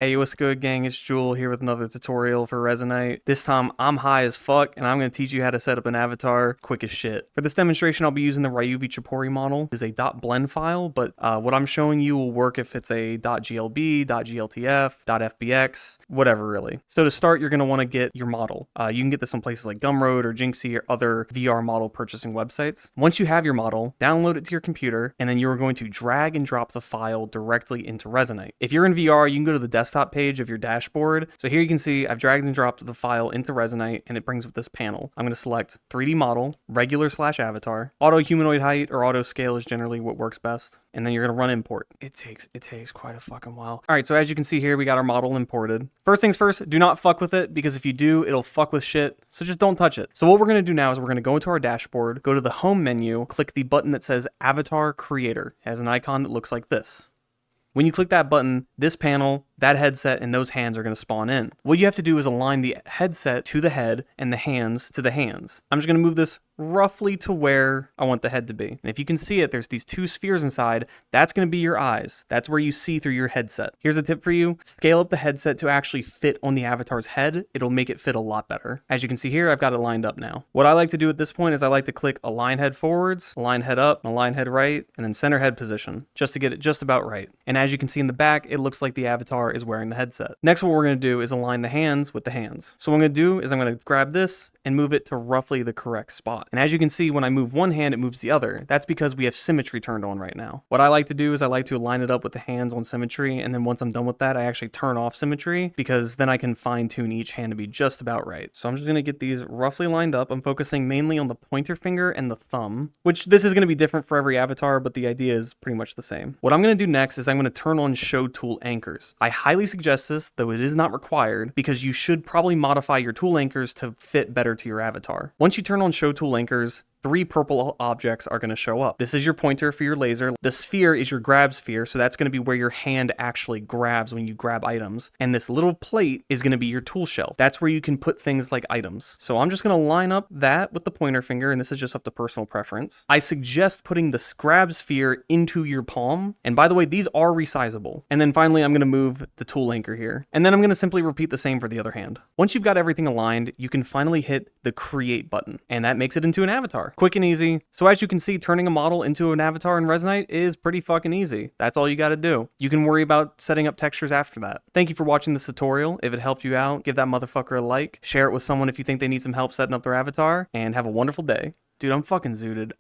Hey, what's good, gang? It's Jewel here with another tutorial for Resonite. This time, I'm high as fuck, and I'm going to teach you how to set up an avatar quick as shit. For this demonstration, I'll be using the Ryubi Chipori model. It's a .blend file, but what I'm showing you will work if it's a .glb, .gltf, .fbx, whatever really. So to start, you're going to want to get your model. You can get this on places like Gumroad or Jinxie or other VR model purchasing websites. Once you have your model, download it to your computer, and then you're going to drag and drop the file directly into Resonite. If you're in VR, you can go to the desktop page of your dashboard. So here you can see I've dragged and dropped the file into Resonite, and it brings up this panel. I'm going to select 3D model, regular/avatar. Auto humanoid height or auto scale is generally what works best. And then you're going to run import. It takes quite a fucking while. All right, so as you can see here, we got our model imported. First things first, do not fuck with it, because if you do, it'll fuck with shit. So just don't touch it. So what we're going to do now is we're going to go into our dashboard, go to the home menu, click the button that says Avatar Creator. It has an icon that looks like this. When you click that button, this panel, that headset, and those hands are going to spawn in. What you have to do is align the headset to the head and the hands to the hands. I'm just going to move this roughly to where I want the head to be. And if you can see it, there's these two spheres inside. That's going to be your eyes. That's where you see through your headset. Here's a tip for you. Scale up the headset to actually fit on the avatar's head. It'll make it fit a lot better. As you can see here, I've got it lined up now. What I like to do at this point is I like to click align head forwards, align head up, align head right, and then center head position, just to get it just about right. And as you can see in the back, it looks like the avatar is wearing the headset. Next, what we're going to do is align the hands with the hands. So what I'm going to do is I'm going to grab this and move it to roughly the correct spot. And as you can see, when I move one hand, it moves the other. That's because we have symmetry turned on right now. What I like to do is I like to align it up with the hands on symmetry, and then once I'm done with that, I actually turn off symmetry, because then I can fine tune each hand to be just about right. So I'm just going to get these roughly lined up. I'm focusing mainly on the pointer finger and the thumb, which this is going to be different for every avatar, but the idea is pretty much the same. What I'm going to do next is I'm going to turn on show tool anchors. I highly suggest this, though it is not required, because you should probably modify your tool anchors to fit better to your avatar. Once you turn on show tool anchors, 3 purple objects are going to show up. This is your pointer for your laser. The sphere is your grab sphere, so that's going to be where your hand actually grabs when you grab items. And this little plate is going to be your tool shelf. That's where you can put things like items. So I'm just going to line up that with the pointer finger, and this is just up to personal preference. I suggest putting the grab sphere into your palm. And by the way, these are resizable. And then finally, I'm going to move the tool anchor here. And then I'm going to simply repeat the same for the other hand. Once you've got everything aligned, you can finally hit the create button, and that makes it into an avatar. Quick and easy. So as you can see, turning a model into an avatar in Resonite is pretty fucking easy. That's all you got to do. You can worry about setting up textures after that. Thank you for watching this tutorial. If it helped you out, give that motherfucker a like. Share it with someone if you think they need some help setting up their avatar, and have a wonderful day. Dude, I'm fucking zooted.